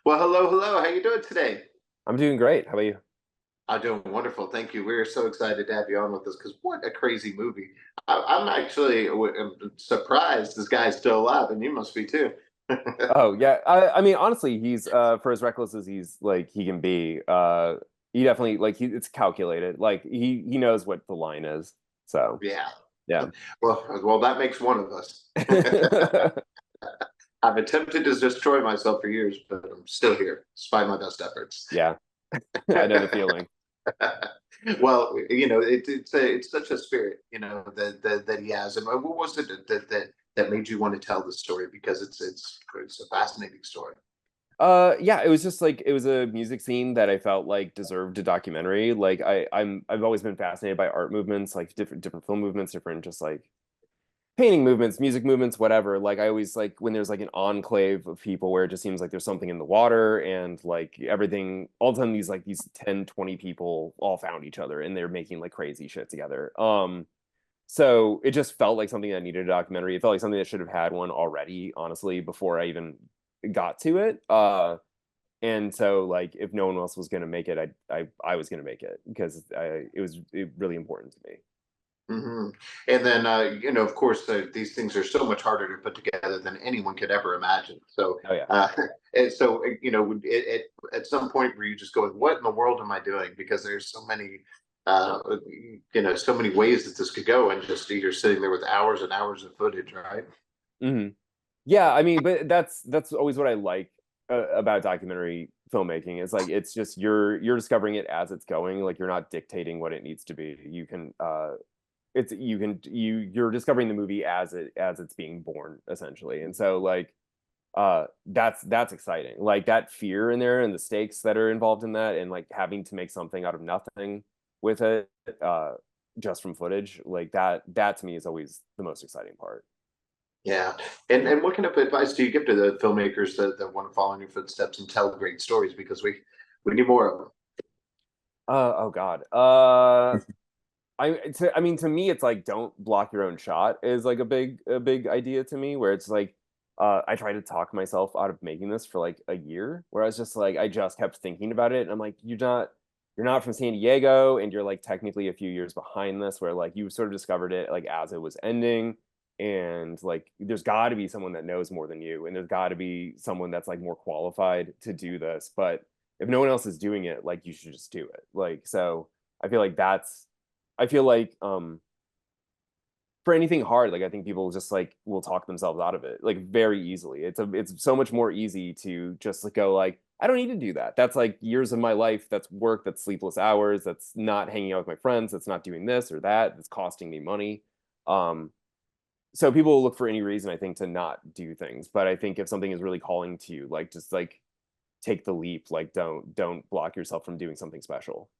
Well, hello, hello. How you doing today? I'm doing great. How about you? I'm doing wonderful. Thank you. We're so excited to have you on with us because what a crazy movie. I'm actually surprised this guy's still alive, and you must be too. Oh yeah, I mean honestly, he's for as reckless as he's like he can be, he definitely like it's calculated. Like he knows what the line is. So Yeah. yeah. Well, that makes one of us. I've attempted to destroy myself for years, but I'm still here, despite my best efforts. Yeah, I know the feeling. Well, it's such a spirit, that he has. And what was it that made you want to tell the story? Because it's a fascinating story. Yeah, it was just like it was a music scene that I felt like deserved a documentary. Like I've always been fascinated by art movements, like different film movements, different just like painting movements, music movements, whatever. Like I always like when there's like an enclave of people where it just seems like there's something in the water and like everything all of a sudden these 10, 20 people all found each other and they're making like crazy shit together. So it just felt like something that needed a documentary. It felt like something that should have had one already, honestly, before I even got to it. And so like if no one else was gonna make it, I was gonna make it because it really important to me. Hmm. And then, of course, these things are so much harder to put together than anyone could ever imagine. So, Oh yeah. and so, at some point, were you just going, "What in the world am I doing?" Because there's uh, so many ways that this could go, and just you're sitting there with hours and hours of footage, right? Hmm. Yeah, I mean, but that's always what I like about documentary filmmaking. Is like it's just you're discovering it as it's going. Like you're not dictating what it needs to be. You can you're discovering the movie as it's being born essentially. And so like that's exciting. Like that fear in there and the stakes that are involved in that and like having to make something out of nothing with it just from footage. Like that to me is always the most exciting part. Yeah. And what kind of advice do you give to the filmmakers that want to follow in your footsteps and tell great stories? Because we need more of Oh God. I mean to me it's like don't block your own shot is like a big idea to me where it's like I tried to talk myself out of making this for like a year where I was just like I just kept thinking about it and I'm like you're not from San Diego and you're like technically a few years behind this where like you sort of discovered it like as it was ending and like there's got to be someone that knows more than you and there's got to be someone that's like more qualified to do this but if no one else is doing it like you should just do it like so I feel like that's I feel like for anything hard, like I think people just like will talk themselves out of it like very easily. It's so much more easy to just like go like I don't need to do that. That's like years of my life. That's work. That's sleepless hours. That's not hanging out with my friends. That's not doing this or that. That's costing me money. Um, so people will look for any reason I think to not do things. But I think if something is really calling to you, like just like take the leap. Like don't block yourself from doing something special.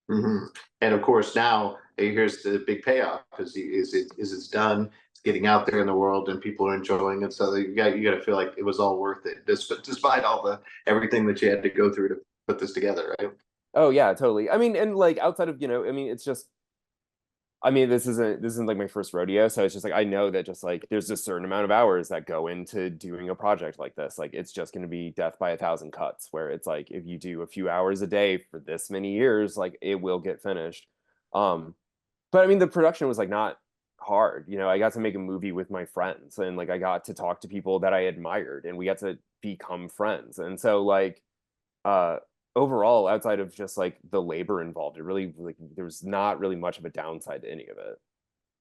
hmm. And of course, now here's the big payoff: is it's done? It's getting out there in the world, and people are enjoying it. So you got to feel like it was all worth it, despite all the everything that you had to go through to put this together, right? Oh yeah, totally. I mean, and like outside of, I mean, it's just I mean, this isn't like my first rodeo, so it's just like I know that just like there's a certain amount of hours that go into doing a project like this. Like it's just going to be death by a thousand cuts, where it's like if you do a few hours a day for this many years, like it will get finished. Um, but I mean, the production was like not hard. I got to make a movie with my friends, and like I got to talk to people that I admired, and we got to become friends. And so like uh overall outside of just like the labor involved it really like there was not really much of a downside to any of it.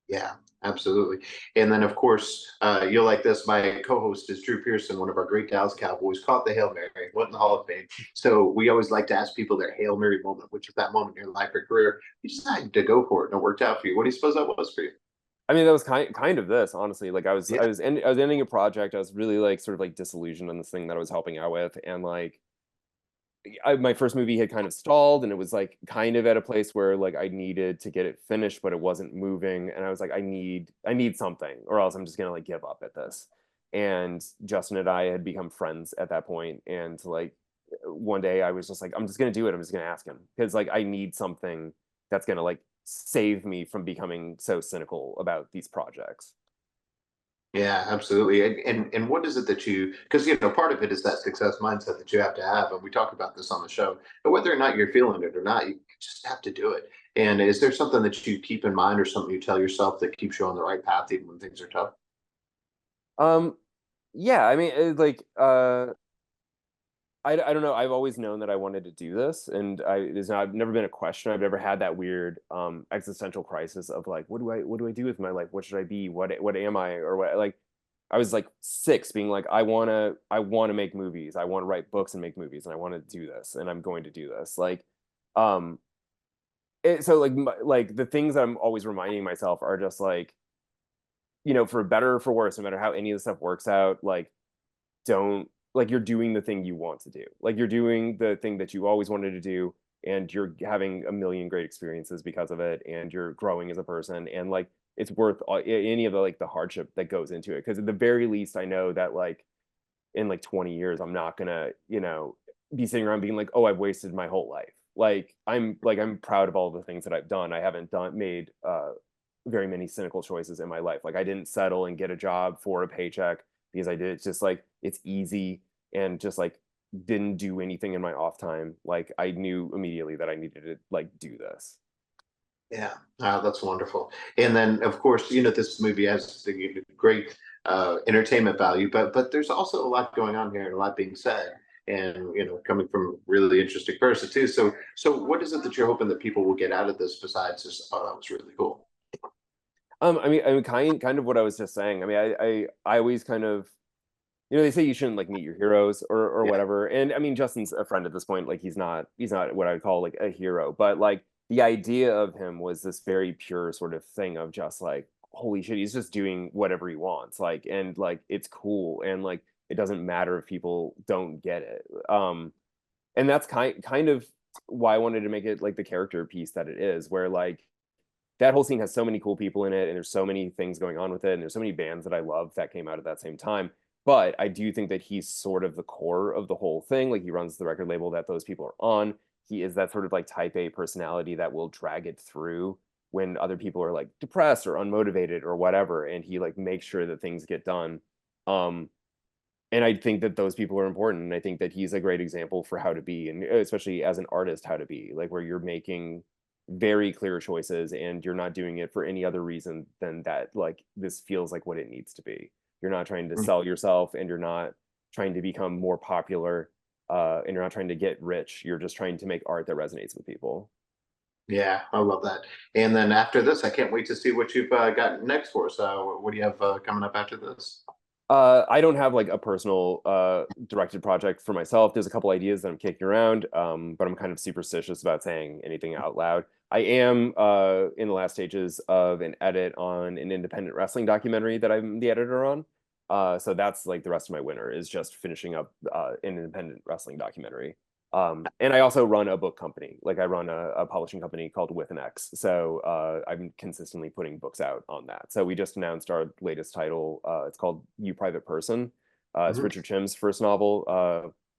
Yeah, absolutely. And then, of course, you'll like this. My co-host is Drew Pearson, one of our great Dallas Cowboys, caught the Hail Mary, went in the Hall of Fame. So we always like to ask people their Hail Mary moment, which is that moment in your life or career you decided to go for it and it worked out for you. What do you suppose that was for you? I mean that was kind of this honestly like Yeah. I was ending a project. I was really like sort of like disillusioned on this thing that I was helping out with and like my first movie had kind of stalled and it was like kind of at a place where like I needed to get it finished but it wasn't moving and I was like I need something or else I'm just gonna like give up at this. And Justin and I had become friends at that point and like one day I was just like I'm just gonna do it. I'm just gonna ask him because like I need something that's gonna like save me from becoming so cynical about these projects. Yeah, absolutely. And what is it that you, because part of it is that success mindset that you have to have, and we talk about this on the show. But whether or not you're feeling it or not, you just have to do it. And is there something that you keep in mind, or something you tell yourself that keeps you on the right path even when things are tough? Um, yeah, I mean, I don't know. I've always known that I wanted to do this, and I've never been a question. I've never had that weird existential crisis of like, what do I do with my life? What should I be? What am I? Or what like I was like 6 being like, I wanna make movies. I want to write books and make movies, and I want to do this, and I'm going to do this. Um so like the things I'm always reminding myself are just like, for better or for worse, no matter how any of the stuff works out, like don't like you're doing the thing you want to do. Like you're doing the thing that you always wanted to do, and you're having a million great experiences because of it, and you're growing as a person, and like it's worth any of the like the hardship that goes into it. Because at the very least, I know that like in like 20 years, I'm not gonna, be sitting around being like, oh, I've wasted my whole life. I'm proud of all the things that I've done. I haven't done made very many cynical choices in my life. Like I didn't settle and get a job for a paycheck because I did. It's just like it's easy, and just like didn't do anything in my off time. Like I knew immediately that I needed to like do this. Yeah, that's wonderful. And then, of course, this movie has the great entertainment value, but there's also a lot going on here and a lot being said, and coming from a really interesting person too. So what is it that you're hoping that people will get out of this besides just, oh, that was really cool? I mean, kind of what I was just saying. I mean, I always kind of, they say you shouldn't like meet your heroes or Yeah. whatever. And I mean, Justin's a friend at this point. Like he's not what I would call like a hero, but like the idea of him was this very pure sort of thing of just like, holy shit, he's just doing whatever he wants. Like, and like it's cool, and like it doesn't matter if people don't get it. And that's kind of why I wanted to make it like the character piece that it is, where like that whole scene has so many cool people in it, and there's so many things going on with it, and there's so many bands that I love that came out at that same time. But I do think that he's sort of the core of the whole thing. Like he runs the record label that those people are on. He is that sort of like type A personality that will drag it through when other people are like depressed or unmotivated or whatever, and he like makes sure that things get done. Um, and I think that those people are important, and I think that he's a great example for how to be, and especially as an artist, how to be like where you're making very clear choices, and you're not doing it for any other reason than that like this feels like what it needs to be. You're not trying to Mm. sell yourself, and you're not trying to become more popular, and you're not trying to get rich. You're just trying to make art that resonates with people. Yeah, I love that. And then after this, I can't wait to see what you've got next for us. What do you have coming up after this? I don't have like a personal directed project for myself. There's a couple ideas that I'm kicking around, but I'm kind of superstitious about saying anything out loud. I am in the last stages of an edit on an independent wrestling documentary that I'm the editor on. So that's like the rest of my winter is just finishing up an independent wrestling documentary. And I also run a book company. Like I run a publishing company called With an X. So I'm consistently putting books out on that. So we just announced our latest title. It's called You Private Person. It's Mhm. Richard Chim's first novel.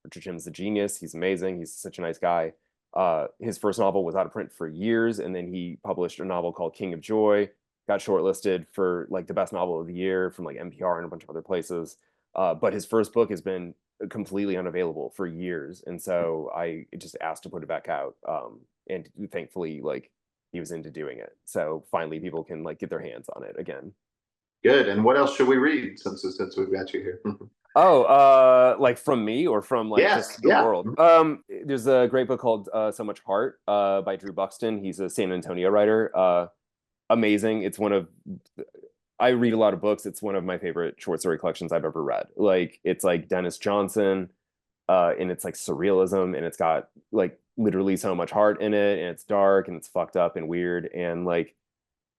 Richard Chim's a genius. He's amazing. He's such a nice guy. His first novel was out of print for years, and then he published a novel called King of Joy. Got shortlisted for like the best novel of the year from like NPR and a bunch of other places. But his first book has been completely unavailable for years, and so I just asked to put it back out. And thankfully, like he was into doing it, so finally people can like get their hands on it again. Good. And what else should we read since we've got you here? Oh, like from me or from like Yes. just the Yeah. world? There's a great book called So Much Heart by Drew Buxton. He's a San Antonio writer. Amazing. It's one of I read a lot of books. It's one of my favorite short story collections I've ever read. Like it's like Dennis Johnson, and it's like surrealism, and it's got like literally so much heart in it, and it's dark and it's fucked up and weird, and like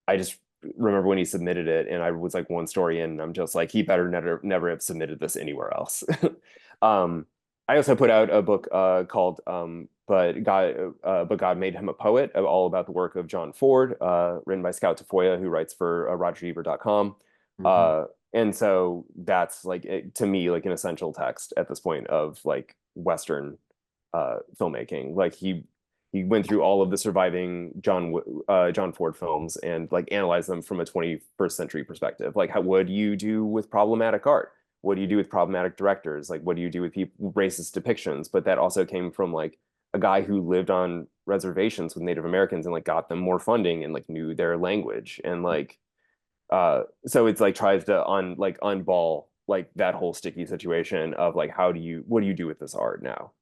I just remember when he submitted it, and I was like one story in, and I'm just like he better never have submitted this anywhere else. um I also put out a book called but God Made Him a Poet, all about the work of John Ford, written by Scout Tafoya, who writes for RogerEbert.com. Mhm. Uh, and so that's like to me like an essential text at this point of like Western filmmaking. Like he went through all of the surviving John Ford films and like analyzed them from a 21st century perspective. Like, what do you do with problematic art? What do you do with problematic directors? Like, what do you do with people racist depictions? But that also came from like a guy who lived on reservations with Native Americans and like got them more funding and like knew their language and like so it's like tries to unball like that whole sticky situation of like what do you do with this art now?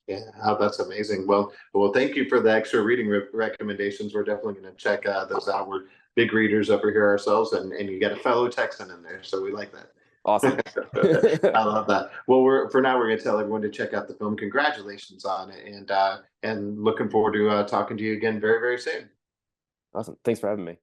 Yeah, oh, that's amazing. Well, thank you for the extra reading recommendations. We're definitely going to check those out. We're big readers over here ourselves, and you got a fellow Texan in there, so we like that. Awesome. I love that. Well, for now we're going to tell everyone to check out the film. Congratulations on it, and looking forward to talking to you again very, very soon. Awesome. Thanks for having me.